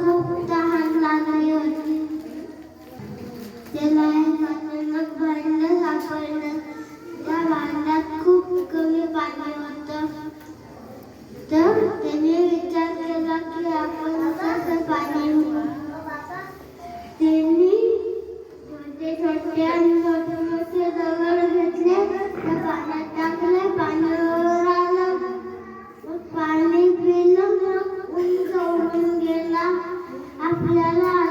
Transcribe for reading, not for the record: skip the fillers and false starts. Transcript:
खूप तहान लागली होती. त्याला एक अचानक भांड सापडलं. त्या भांड्यात खूप कमी पाणी होतं. तर त्याने विचार केला की आपण कसं पाणी घेऊ. त्यांनी छोटे छोटे आणि मोठे मोठे दगड घेतले. त्या पाण्यात टाकले. पाणी वर आलं. मग पाणी पिलं. मग उंच उडून गेला. आपल्याला